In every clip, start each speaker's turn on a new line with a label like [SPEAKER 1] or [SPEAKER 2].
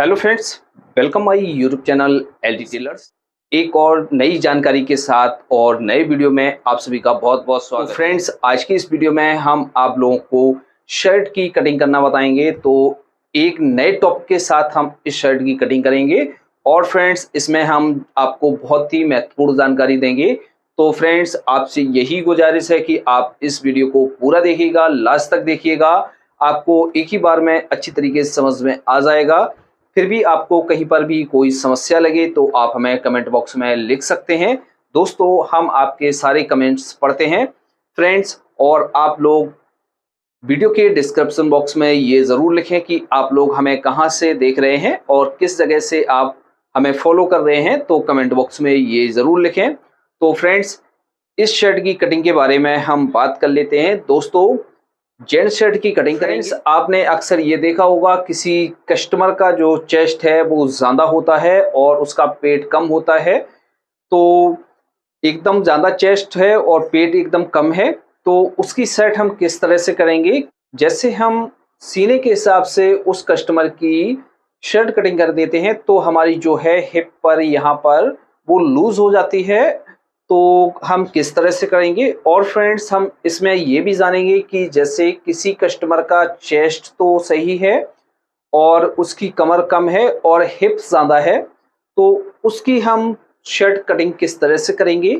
[SPEAKER 1] Hello friends, welcome my YouTube channel LT tailors. एक और नई जानकारी के साथ और नए वीडियो में आप सभी का बहुत बहुत स्वागत है। फ्रेंड्स, आज की इस वीडियो में हम आप लोगों को शर्ट की कटिंग करना बताएंगे। तो एक नए टॉपिक के साथ हम इस शर्ट की कटिंग करेंगे और फ्रेंड्स इसमें हम आपको बहुत ही महत्वपूर्ण जानकारी देंगे। तो फ्रेंड्स, आपसे यही गुजारिश है कि आप इस वीडियो को पूरा देखिएगा, लास्ट तक देखिएगा। आपको एक ही बार में अच्छी तरीके से समझ में आ जाएगा। फिर भी आपको कहीं पर भी कोई समस्या लगे तो आप हमें कमेंट बॉक्स में लिख सकते हैं। दोस्तों, हम आपके सारे कमेंट्स पढ़ते हैं फ्रेंड्स। और आप लोग वीडियो के डिस्क्रिप्शन बॉक्स में ये ज़रूर लिखें कि आप लोग हमें कहां से देख रहे हैं और किस जगह से आप हमें फॉलो कर रहे हैं। तो कमेंट बॉक्स में ये ज़रूर लिखें। तो फ्रेंड्स, इस शर्ट की कटिंग के बारे में हम बात कर लेते हैं। दोस्तों, जेंट्स शर्ट की कटिंग करेंगे। आपने अक्सर ये देखा होगा, किसी कस्टमर का जो चेस्ट है वो ज़्यादा होता है और उसका पेट कम होता है। तो एकदम ज़्यादा चेस्ट है और पेट एकदम कम है, तो उसकी शर्ट हम किस तरह से करेंगे। जैसे हम सीने के हिसाब से उस कस्टमर की शर्ट कटिंग कर देते हैं तो हमारी जो है हिप पर यहाँ पर वो लूज हो जाती है। तो हम किस तरह से करेंगे। और फ्रेंड्स, हम इसमें ये भी जानेंगे कि जैसे किसी कस्टमर का चेस्ट तो सही है और उसकी कमर कम है और हिप्स ज़्यादा है, तो उसकी हम शर्ट कटिंग किस तरह से करेंगे।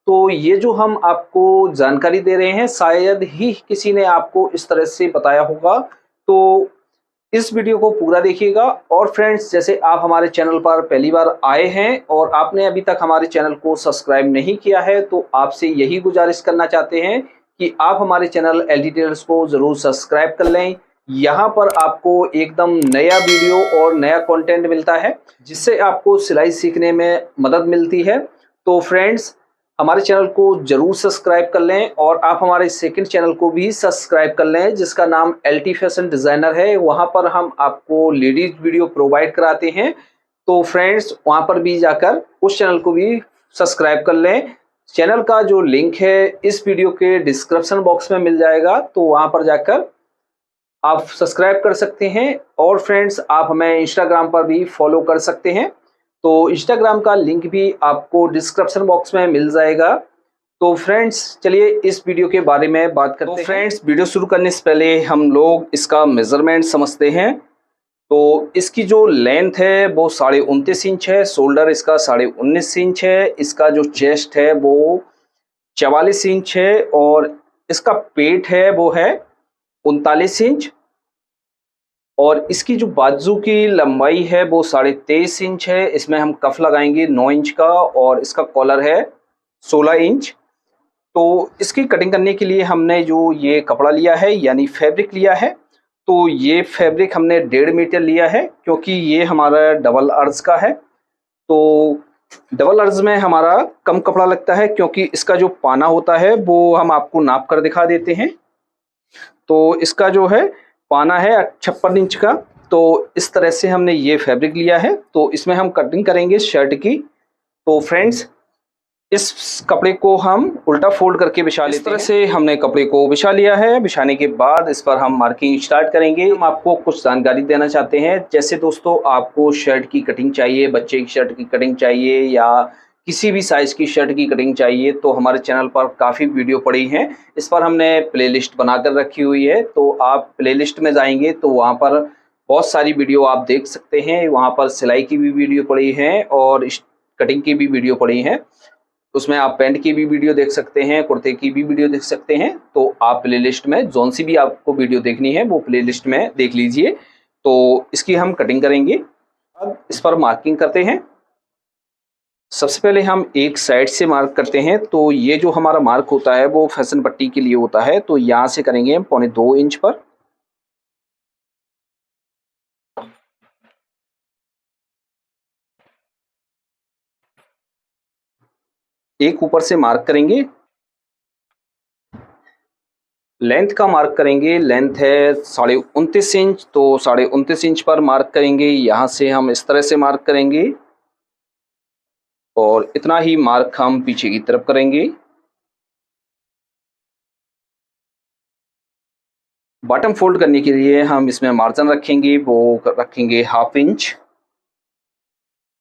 [SPEAKER 1] तो ये जो हम आपको जानकारी दे रहे हैं, शायद ही किसी ने आपको इस तरह से बताया होगा। तो इस वीडियो को पूरा देखिएगा। और फ्रेंड्स, जैसे आप हमारे चैनल पर पहली बार आए हैं और आपने अभी तक हमारे चैनल को सब्सक्राइब नहीं किया है, तो आपसे यही गुजारिश करना चाहते हैं कि आप हमारे चैनल एलटी टेलर्स को ज़रूर सब्सक्राइब कर लें। यहाँ पर आपको एकदम नया वीडियो और नया कंटेंट मिलता है, जिससे आपको सिलाई सीखने में मदद मिलती है। तो फ्रेंड्स, हमारे चैनल को जरूर सब्सक्राइब कर लें और आप हमारे सेकंड चैनल को भी सब्सक्राइब कर लें, जिसका नाम एलटी फैशन डिज़ाइनर है। वहां पर हम आपको लेडीज वीडियो प्रोवाइड कराते हैं। तो फ्रेंड्स, वहां पर भी जाकर उस चैनल को भी सब्सक्राइब कर लें। चैनल का जो लिंक है इस वीडियो के डिस्क्रिप्शन बॉक्स में मिल जाएगा, तो वहां पर जाकर आप सब्सक्राइब कर सकते हैं। और फ्रेंड्स, आप हमें इंस्टाग्राम पर भी फॉलो कर सकते हैं। तो इंस्टाग्राम का लिंक भी आपको डिस्क्रिप्शन बॉक्स में मिल जाएगा। तो फ्रेंड्स, चलिए इस वीडियो के बारे में बात करते हैं। तो फ्रेंड्स, वीडियो शुरू करने से पहले हम लोग इसका मेजरमेंट समझते हैं। तो इसकी जो लेंथ है वो 29.5 इंच है, शोल्डर इसका 19.5 इंच है, इसका जो चेस्ट है वो 44 इंच है और इसका पेट है वो है 39 इंच। और इसकी जो बाजू की लंबाई है वो 23.5 इंच है। इसमें हम कफ लगाएंगे 9 इंच का और इसका कॉलर है 16 इंच। तो इसकी कटिंग करने के लिए हमने जो ये कपड़ा लिया है यानी फैब्रिक लिया है, तो ये फैब्रिक हमने 1.5 मीटर लिया है, क्योंकि ये हमारा डबल अर्ज का है। तो डबल अर्ज में हमारा कम कपड़ा लगता है, क्योंकि इसका जो पाना होता है वो हम आपको नाप कर दिखा देते हैं। तो इसका जो है पाना है 56 इंच का। तो इस तरह से हमने ये फैब्रिक लिया है, तो इसमें हम कटिंग करेंगे शर्ट की। तो फ्रेंड्स, इस कपड़े को हम उल्टा फोल्ड करके बिछा लेते हैं। इस तरह से हमने कपड़े को बिछा लिया है। बिछाने के बाद इस पर हम मार्किंग स्टार्ट करेंगे। हम आपको कुछ जानकारी देना चाहते हैं। जैसे दोस्तों, आपको शर्ट की कटिंग चाहिए, बच्चे की शर्ट की कटिंग चाहिए या किसी भी साइज की शर्ट की कटिंग चाहिए, तो हमारे चैनल पर काफ़ी वीडियो पड़ी हैं। इस पर हमने प्लेलिस्ट बनाकर रखी हुई है। तो आप प्लेलिस्ट में जाएंगे तो वहाँ पर बहुत सारी वीडियो आप देख सकते हैं। वहाँ पर सिलाई की भी वीडियो पड़ी हैं और कटिंग की भी वीडियो पड़ी हैं। उसमें आप पैंट की भी वीडियो देख सकते हैं, कुर्ते की भी वीडियो देख सकते हैं। तो आप प्लेलिस्ट में जौन सी भी आपको वीडियो देखनी है वो प्लेलिस्ट में देख लीजिए। तो इसकी हम कटिंग करेंगे। अब इस पर मार्किंग करते हैं। सबसे पहले हम एक साइड से मार्क करते हैं। तो ये जो हमारा मार्क होता है वो फैशन पट्टी के लिए होता है। तो यहाँ से करेंगे हम 2.25 इंच पर। एक ऊपर से मार्क करेंगे। लेंथ का मार्क करेंगे। लेंथ है 29.5 इंच, तो 29.5 इंच पर मार्क करेंगे। यहाँ से हम इस तरह से मार्क करेंगे और इतना ही मार्क हम पीछे की तरफ करेंगे। बॉटम फोल्ड करने के लिए हम इसमें मार्जिन रखेंगे, वो रखेंगे 1/2 इंच।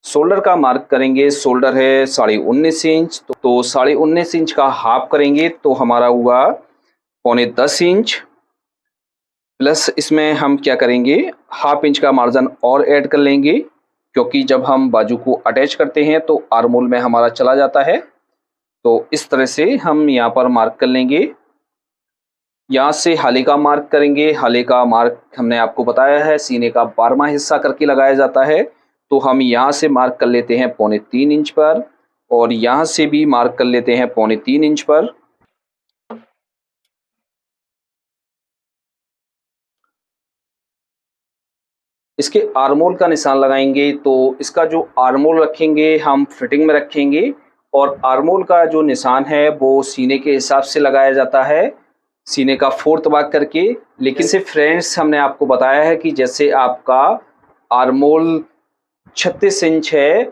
[SPEAKER 1] शोल्डर का मार्क करेंगे, शोल्डर है 19.5 इंच, तो 19.5 इंच का हाफ करेंगे तो हमारा हुआ 9.25 इंच, प्लस इसमें हम क्या करेंगे, हाफ इंच का मार्जिन और ऐड कर लेंगे, क्योंकि जब हम बाजू को अटैच करते हैं तो आर्मोल में हमारा चला जाता है। तो इस तरह से हम यहाँ पर मार्क कर लेंगे। यहाँ से हाले का मार्क करेंगे। हाले का मार्क हमने आपको बताया है सीने का 12वां हिस्सा करके लगाया जाता है, तो हम यहाँ से मार्क कर लेते हैं 3.25 इंच पर, और यहाँ से भी मार्क कर लेते हैं 3.25 इंच पर। इसके आर्मोल का निशान लगाएंगे, तो इसका जो आर्मोल रखेंगे हम फिटिंग में रखेंगे, और आर्मोल का जो निशान है वो सीने के हिसाब से लगाया जाता है, सीने का 4th भाग करके। लेकिन से फ्रेंड्स हमने आपको बताया है कि जैसे आपका आर्मोल 36 इंच है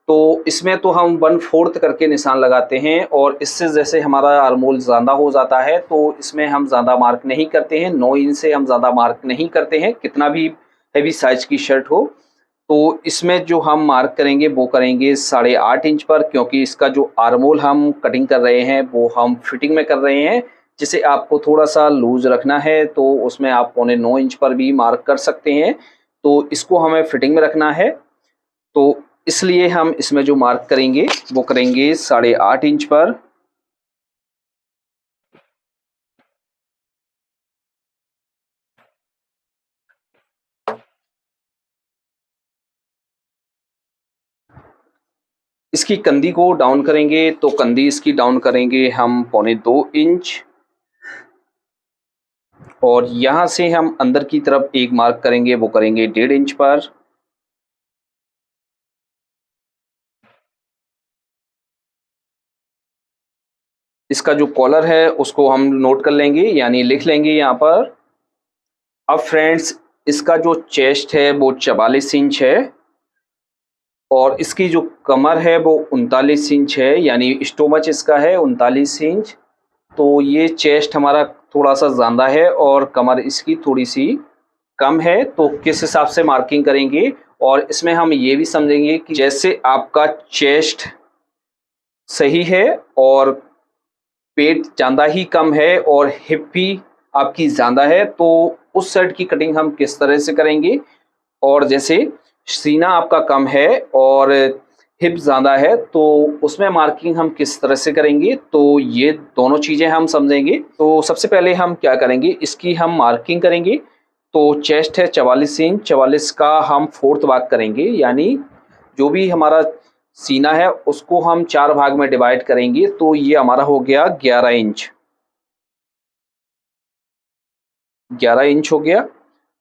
[SPEAKER 1] तो इसमें तो हम 1/4 करके निशान लगाते हैं, और इससे जैसे हमारा आर्मोल ज़्यादा हो जाता है तो इसमें हम ज़्यादा मार्क नहीं करते हैं। 9 इंच से हम ज़्यादा मार्क नहीं करते हैं, कितना भी हैवी साइज की शर्ट हो। तो इसमें जो हम मार्क करेंगे वो करेंगे 8.5 इंच पर, क्योंकि इसका जो आर्मोल हम कटिंग कर रहे हैं वो हम फिटिंग में कर रहे हैं। जिसे आपको थोड़ा सा लूज रखना है तो उसमें आप 9.25 इंच पर भी मार्क कर सकते हैं, तो इसको हमें फिटिंग में रखना है। तो इसलिए हम इसमें जो मार्क करेंगे वो करेंगे 8.5 इंच पर। इसकी कंधी को डाउन करेंगे, तो कंधी इसकी डाउन करेंगे हम 2.25 इंच, और यहाँ से हम अंदर की तरफ एक मार्क करेंगे वो करेंगे 1.5 इंच पर। इसका जो कॉलर है उसको हम नोट कर लेंगे, यानी लिख लेंगे यहाँ पर। अब फ्रेंड्स इसका जो चेस्ट है वो 44 इंच है, और इसकी जो कमर है वो 39 इंच है, यानी स्टोमच इसका है 39 इंच। तो ये चेस्ट हमारा थोड़ा सा ज़्यादा है और कमर इसकी थोड़ी सी कम है, तो किस हिसाब से मार्किंग करेंगे। और इसमें हम ये भी समझेंगे कि जैसे आपका चेस्ट सही है और पेट ज़्यादा ही कम है और हिप भी आपकी ज़्यादा है, तो उस साइड की कटिंग हम किस तरह से करेंगे। और जैसे सीना आपका कम है और हिप ज़्यादा है तो उसमें मार्किंग हम किस तरह से करेंगे, तो ये दोनों चीज़ें हम समझेंगे। तो सबसे पहले हम क्या करेंगे, इसकी हम मार्किंग करेंगे। तो चेस्ट है 44 इंच, 44 का हम 4th भाग करेंगे, यानी जो भी हमारा सीना है उसको हम 4 भाग में डिवाइड करेंगे, तो ये हमारा हो गया 11 इंच। 11 इंच हो गया।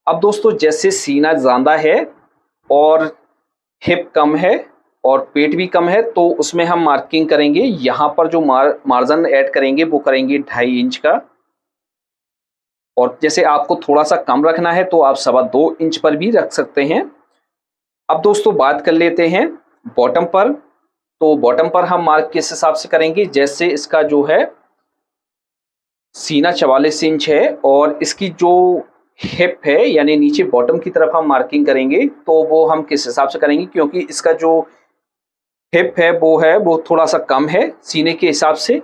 [SPEAKER 1] अब दोस्तों जैसे सीना ज़्यादा है और हिप कम है और पेट भी कम है, तो उसमें हम मार्किंग करेंगे। यहाँ पर जो मार्जिन ऐड करेंगे वो करेंगे 2.5 इंच का, और जैसे आपको थोड़ा सा कम रखना है तो आप 2.25 इंच पर भी रख सकते हैं। अब दोस्तों बात कर लेते हैं बॉटम पर। तो बॉटम पर हम मार्क किस हिसाब से करेंगे, जैसे इसका जो है सीना 44 इंच है और इसकी जो हिप है यानी नीचे बॉटम की तरफ हम मार्किंग करेंगे, तो वो हम किस हिसाब से करेंगे, क्योंकि इसका जो हिप है वो थोड़ा सा कम है सीने के हिसाब से।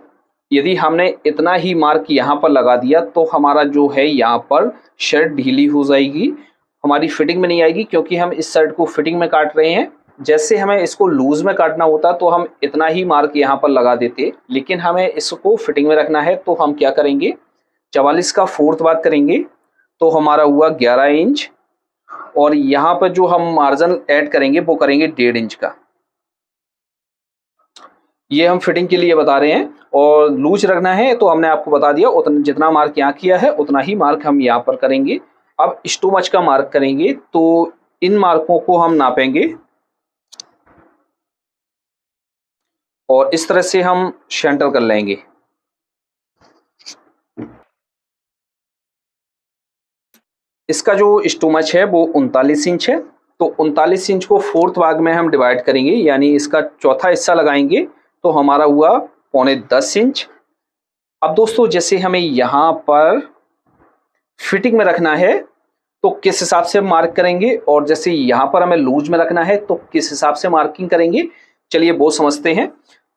[SPEAKER 1] यदि हमने इतना ही मार्क यहाँ पर लगा दिया तो हमारा जो है यहाँ पर शर्ट ढीली हो जाएगी, हमारी फिटिंग में नहीं आएगी, क्योंकि हम इस शर्ट को फिटिंग में काट रहे हैं। जैसे हमें इसको लूज में काटना होता तो हम इतना ही मार्क यहाँ पर लगा देते, लेकिन हमें इसको फिटिंग में रखना है तो हम क्या करेंगे, 44 का 4th भाग करेंगे तो हमारा हुआ 11 इंच, और यहाँ पर जो हम मार्जिन ऐड करेंगे वो करेंगे 1.5 इंच का। ये हम फिटिंग के लिए बता रहे हैं, और लूज रखना है तो हमने आपको बता दिया उतना जितना मार्क यहाँ किया है उतना ही मार्क हम यहाँ पर करेंगे। अब स्टोमच का मार्क करेंगे, तो इन मार्कों को हम नापेंगे और इस तरह से हम सेंटर कर लेंगे। इसका जो स्टोमच है वो 39 इंच है, तो 39 इंच को 4th भाग में हम डिवाइड करेंगे, यानी इसका चौथा हिस्सा लगाएंगे तो हमारा हुआ 9.25 इंच। अब दोस्तों जैसे हमें यहाँ पर फिटिंग में रखना है तो किस हिसाब से मार्क करेंगे, और जैसे यहाँ पर हमें लूज में रखना है तो किस हिसाब से मार्किंग करेंगे, चलिए वो समझते हैं।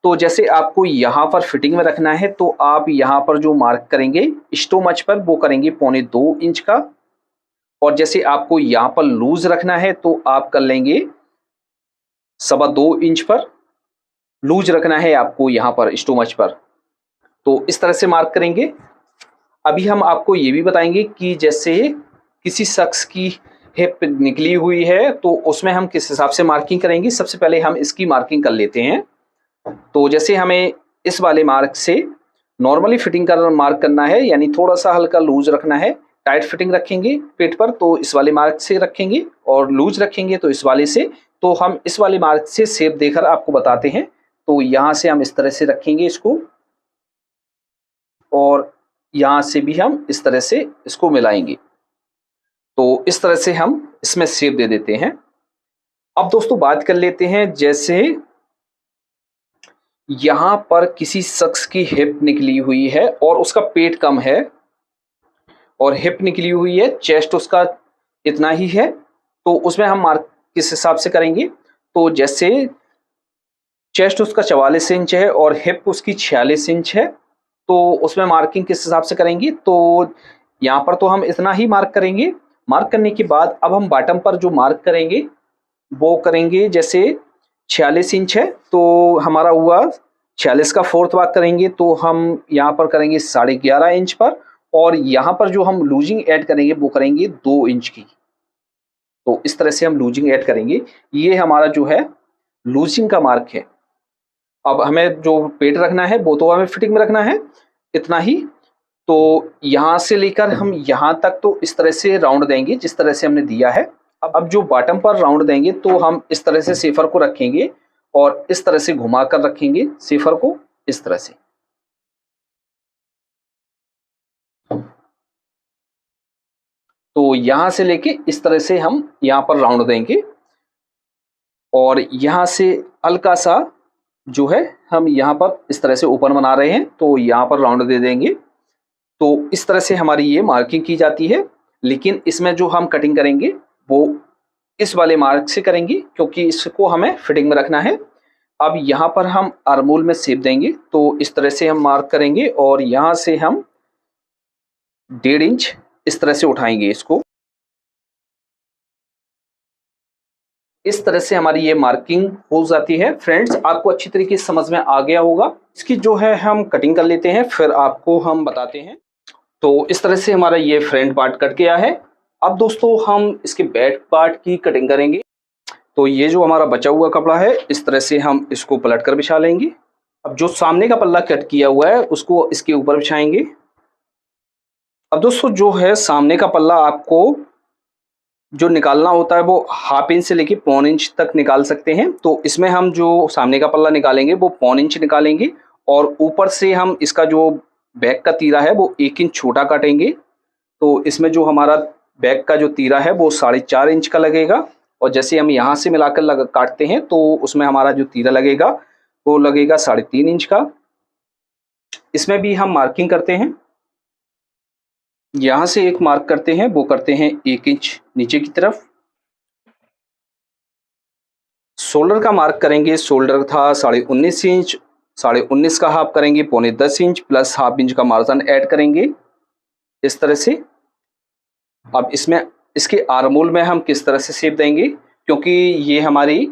[SPEAKER 1] तो जैसे आपको यहाँ पर फिटिंग में रखना है तो आप यहाँ पर जो मार्क करेंगे स्टोमच पर वो करेंगे 2.25 इंच का, और जैसे आपको यहाँ पर लूज रखना है तो आप कर लेंगे 2.25 इंच पर लूज रखना है आपको यहाँ पर स्टोमच पर, तो इस तरह से मार्क करेंगे। अभी हम आपको ये भी बताएंगे कि जैसे किसी शख्स की हिप निकली हुई है तो उसमें हम किस हिसाब से मार्किंग करेंगे। सबसे पहले हम इसकी मार्किंग कर लेते हैं। तो जैसे हमें इस वाले मार्क से नॉर्मली फिटिंग कर मार्क करना है, यानी थोड़ा सा हल्का लूज रखना है। टाइट फिटिंग रखेंगे पेट पर तो इस वाले मार्क से रखेंगे, और लूज रखेंगे तो इस वाले से। तो हम इस वाले मार्क से शेप देकर आपको बताते हैं। तो यहाँ से हम इस तरह से रखेंगे इसको, और यहाँ से भी हम इस तरह से इसको मिलाएंगे। तो इस तरह से हम इसमें शेप दे देते हैं। अब दोस्तों बात कर लेते हैं, जैसे यहां पर किसी शख्स की हिप निकली हुई है और उसका पेट कम है, और हिप निकली हुई है, चेस्ट उसका इतना ही है, तो उसमें हम मार्क किस हिसाब से करेंगे। तो जैसे चेस्ट उसका 44 इंच है और हिप उसकी 46 इंच है, तो उसमें मार्किंग किस हिसाब से करेंगे। तो यहाँ पर तो हम इतना ही मार्क करेंगे। मार्क करने के बाद अब हम बॉटम पर जो मार्क करेंगे वो करेंगे, जैसे 46 इंच है तो हमारा हुआ 46 का 4th भाग करेंगे, तो हम यहाँ पर करेंगे 11.5 इंच पर, और यहाँ पर जो हम लूजिंग ऐड करेंगे वो करेंगे 2 इंच की। तो इस तरह से हम लूजिंग ऐड करेंगे। ये हमारा जो है लूजिंग का मार्क है। अब हमें जो पेट रखना है वो तो हमें फिटिंग में रखना है इतना ही। तो यहाँ से लेकर हम यहाँ तक तो इस तरह से राउंड देंगे जिस तरह से हमने दिया है। अब जो बॉटम पर राउंड देंगे तो हम इस तरह से सेफर को रखेंगे और इस तरह से घुमा कर रखेंगे सेफर को, इस तरह से। तो यहाँ से लेके इस तरह से हम यहाँ पर राउंड देंगे, और यहाँ से हल्का सा जो है हम यहाँ पर इस तरह से ऊपर बना रहे हैं तो यहाँ पर राउंड दे देंगे। तो इस तरह से हमारी ये मार्किंग की जाती है। लेकिन इसमें जो हम कटिंग करेंगे वो इस वाले मार्क से करेंगे क्योंकि इसको हमें फिटिंग में रखना है। अब यहाँ पर हम आर्मोल में शेप देंगे तो इस तरह से हम मार्क करेंगे, और यहाँ से हम 1.5 इंच इस तरह से उठाएंगे इसको। इस तरह से हमारी ये मार्किंग हो जाती है। फ्रेंड्स, आपको अच्छी तरीके से समझ में आ गया होगा। इसकी जो है हम कटिंग कर लेते हैं, फिर आपको हम बताते हैं। तो इस तरह से हमारा ये फ्रंट पार्ट कट गया है। अब दोस्तों हम इसके बैक पार्ट की कटिंग करेंगे। तो ये जो हमारा बचा हुआ कपड़ा है इस तरह से हम इसको पलट कर बिछा लेंगे। अब जो सामने का पल्ला कट किया हुआ है उसको इसके ऊपर बिछाएंगे। अब दोस्तों जो है सामने का पल्ला आपको जो निकालना होता है वो 1/2 इंच से लेके 1.25 इंच तक निकाल सकते हैं। तो इसमें हम जो सामने का पल्ला निकालेंगे वो 1.25 इंच निकालेंगे, और ऊपर से हम इसका जो बैक का तीरा है वो 1 इंच छोटा काटेंगे। तो इसमें जो हमारा बैक का जो तीरा है वो 4.5 इंच का लगेगा, और जैसे हम यहाँ से मिलाकर काटते हैं तो उसमें हमारा जो तीरा लगेगा वो लगेगा 3.5 इंच का। इसमें भी हम मार्किंग करते हैं। यहाँ से एक मार्क करते हैं, वो करते हैं 1 इंच नीचे की तरफ। शोल्डर का मार्क करेंगे, शोल्डर था 19.5 इंच, 19.5 का हाफ करेंगे 9.25 इंच प्लस 1/2 इंच का मार्जिन ऐड करेंगे इस तरह से। अब इसमें इसके आर्मोल में हम किस तरह से शेप देंगे, क्योंकि ये हमारी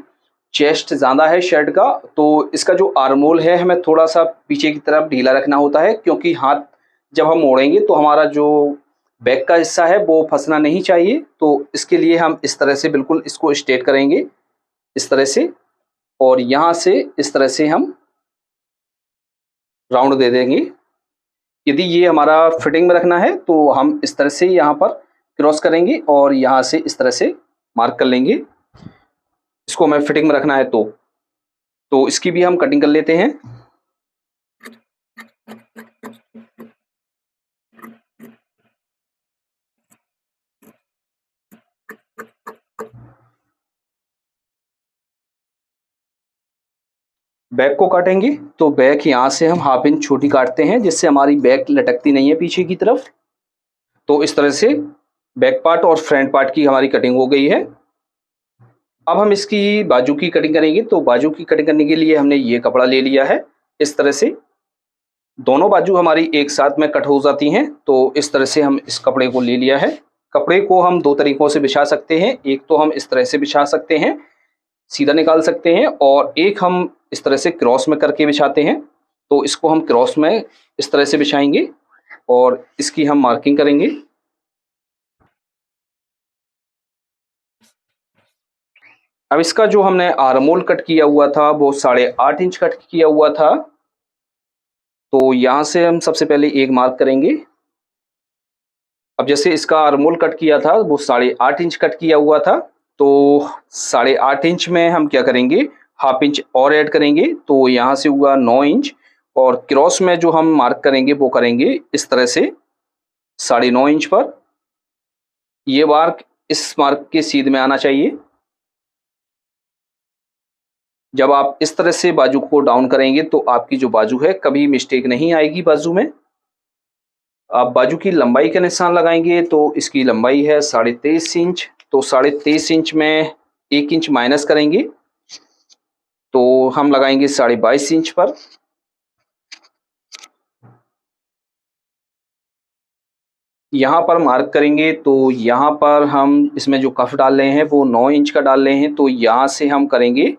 [SPEAKER 1] चेस्ट ज़्यादा है शर्ट का, तो इसका जो आर्मोल है हमें थोड़ा सा पीछे की तरफ ढीला रखना होता है, क्योंकि हाथ जब हम मोड़ेंगे तो हमारा जो बैक का हिस्सा है वो फंसना नहीं चाहिए। तो इसके लिए हम इस तरह से बिल्कुल इसको स्ट्रेट करेंगे इस तरह से, और यहाँ से इस तरह से हम राउंड दे देंगे। यदि ये हमारा फिटिंग में रखना है तो हम इस तरह से यहाँ पर क्रॉस करेंगे और यहाँ से इस तरह से मार्क कर लेंगे। इसको हमें फिटिंग में रखना है तो इसकी भी हम कटिंग कर लेते हैं। बैक को काटेंगे तो बैक यहाँ से हम 1/2 इंच छोटी काटते हैं जिससे हमारी बैक लटकती नहीं है पीछे की तरफ। तो इस तरह से बैक पार्ट और फ्रंट पार्ट की हमारी कटिंग हो गई है। अब हम इसकी बाजू की कटिंग करेंगे। तो बाजू की कटिंग करने के लिए हमने ये कपड़ा ले लिया है। इस तरह से दोनों बाजू हमारी एक साथ में कट हो जाती हैं। तो इस तरह से हम इस कपड़े को ले लिया है। कपड़े को हम दो तरीकों से बिछा सकते हैं। एक तो हम इस तरह से बिछा सकते हैं, सीधा निकाल सकते हैं, और एक हम इस तरह से क्रॉस में करके बिछाते हैं। तो इसको हम क्रॉस में इस तरह से बिछाएंगे और इसकी हम मार्किंग करेंगे। अब इसका जो हमने आर्मोल कट किया हुआ था वो 8.5 इंच कट किया हुआ था। तो यहाँ से हम सबसे पहले एक मार्क करेंगे। अब जैसे इसका आर्मोल कट किया था वो 8.5 इंच कट किया हुआ था। तो 8.5 इंच में हम क्या करेंगे, हाफ इंच और ऐड करेंगे। तो यहाँ से हुआ 9 इंच, और क्रॉस में जो हम मार्क करेंगे वो करेंगे इस तरह से 9.5 इंच पर। ये मार्क इस मार्क के सीध में आना चाहिए। जब आप इस तरह से बाजू को डाउन करेंगे तो आपकी जो बाजू है कभी मिस्टेक नहीं आएगी बाजू में। आप बाजू की लंबाई का निशान लगाएंगे तो इसकी लंबाई है 23.5 इंच। तो 23.5 इंच में 1 इंच माइनस करेंगे तो हम लगाएंगे 22.5 इंच पर। यहाँ पर मार्क करेंगे तो यहाँ पर हम इसमें जो कफ डाल रहे हैं वो 9 इंच का डाल रहे हैं। तो यहाँ से हम करेंगे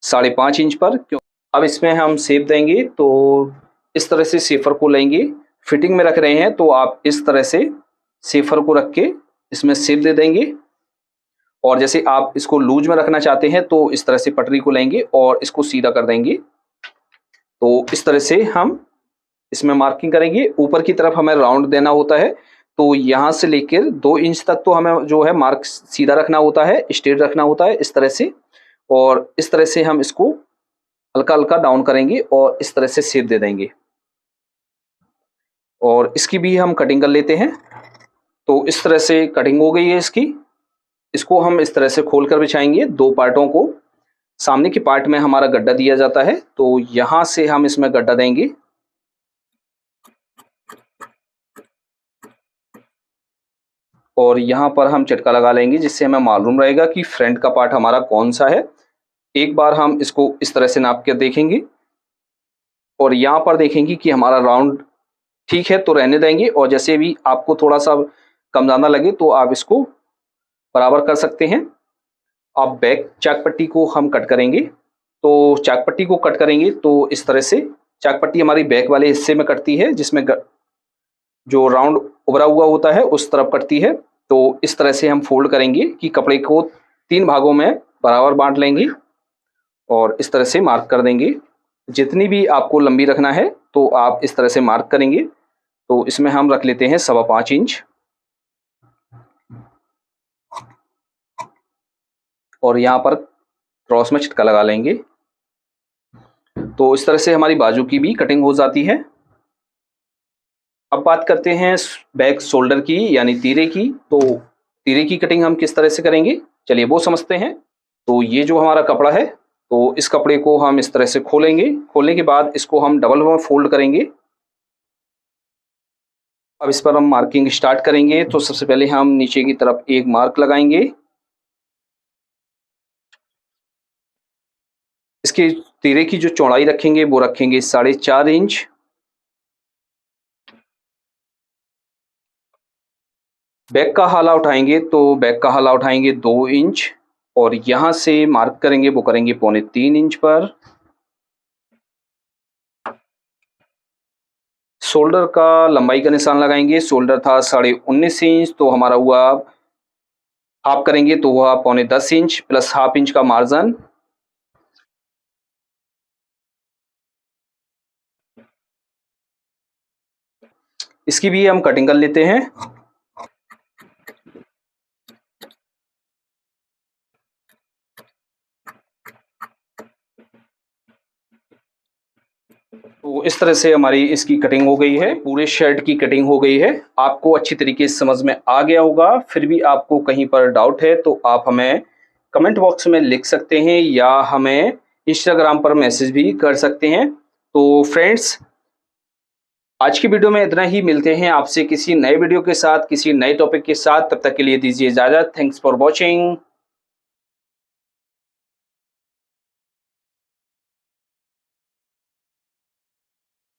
[SPEAKER 1] 5.5 इंच पर। क्यों, अब इसमें हम शेप देंगे तो इस तरह से शेफर को लेंगे। फिटिंग में रख रहे हैं तो आप इस तरह से शेफर को रख के इसमें शेप दे देंगे। और जैसे आप इसको लूज में रखना चाहते हैं तो इस तरह से पटरी को लेंगे और इसको सीधा कर देंगे। तो इस तरह से हम इसमें मार्किंग करेंगे। ऊपर की तरफ हमें राउंड देना होता है। तो यहाँ से लेकर 2 इंच तक तो हमें जो है मार्क सीधा रखना होता है, स्ट्रेट रखना होता है इस तरह से। और इस तरह से हम इसको हल्का हल्का डाउन करेंगे और इस तरह से शेप दे देंगे। और इसकी भी हम कटिंग कर लेते हैं। तो इस तरह से कटिंग हो गई है इसकी। इसको हम इस तरह से खोल कर बिछाएंगे। दो पार्टों को, सामने के पार्ट में हमारा गड्ढा दिया जाता है तो यहाँ से हम इसमें गड्ढा देंगे। और यहाँ पर हम चटका लगा लेंगे जिससे हमें मालूम रहेगा कि फ्रंट का पार्ट हमारा कौन सा है। एक बार हम इसको इस तरह से नाप कर देखेंगे और यहाँ पर देखेंगे कि हमारा राउंड ठीक है तो रहने देंगे। और जैसे भी आपको थोड़ा सा कम ज़्यादा लगे तो आप इसको बराबर कर सकते हैं। अब बैक चाक पट्टी को हम कट करेंगे। तो चाक पट्टी को कट करेंगे तो इस तरह से चाक पट्टी हमारी बैक वाले हिस्से में कटती है, जिसमें जो राउंड उभरा हुआ होता है उस तरफ कटती है। तो इस तरह से हम फोल्ड करेंगे कि कपड़े को 3 भागों में बराबर बांट लेंगे और इस तरह से मार्क कर देंगे। जितनी भी आपको लंबी रखना है तो आप इस तरह से मार्क करेंगे। तो इसमें हम रख लेते हैं 5.25 इंच। और यहाँ पर क्रॉस में छिटका लगा लेंगे। तो इस तरह से हमारी बाजू की भी कटिंग हो जाती है। अब बात करते हैं बैक शोल्डर की यानी तीरे की। तो तीरे की कटिंग हम किस तरह से करेंगे, चलिए वो समझते हैं। तो ये जो हमारा कपड़ा है तो इस कपड़े को हम इस तरह से खोलेंगे। खोलने के बाद इसको हम डबल में फोल्ड करेंगे। अब इस पर हम मार्किंग स्टार्ट करेंगे। तो सबसे पहले हम नीचे की तरफ एक मार्क लगाएंगे। इसके तीरे की जो चौड़ाई रखेंगे वो रखेंगे 4.5 इंच। बैक का हाला उठाएंगे तो बैक का हाला उठाएंगे 2 इंच। और यहाँ से मार्क करेंगे वो करेंगे 3.25 इंच पर। शोल्डर का लंबाई का निशान लगाएंगे। शोल्डर था 19.5 इंच, तो हमारा हुआ हाफ करेंगे तो हुआ 9.25 इंच प्लस हाफ इंच का मार्जिन। इसकी भी हम कटिंग कर लेते हैं। तो इस तरह से हमारी इसकी कटिंग हो गई है। पूरे शर्ट की कटिंग हो गई है। आपको अच्छी तरीके से समझ में आ गया होगा। फिर भी आपको कहीं पर डाउट है तो आप हमें कमेंट बॉक्स में लिख सकते हैं या हमें इंस्टाग्राम पर मैसेज भी कर सकते हैं। तो फ्रेंड्स, आज की वीडियो में इतना ही। मिलते हैं आपसे किसी नए वीडियो के साथ, किसी नए टॉपिक के साथ। तब तक के लिए दीजिए इजाजत। Thanks for watching.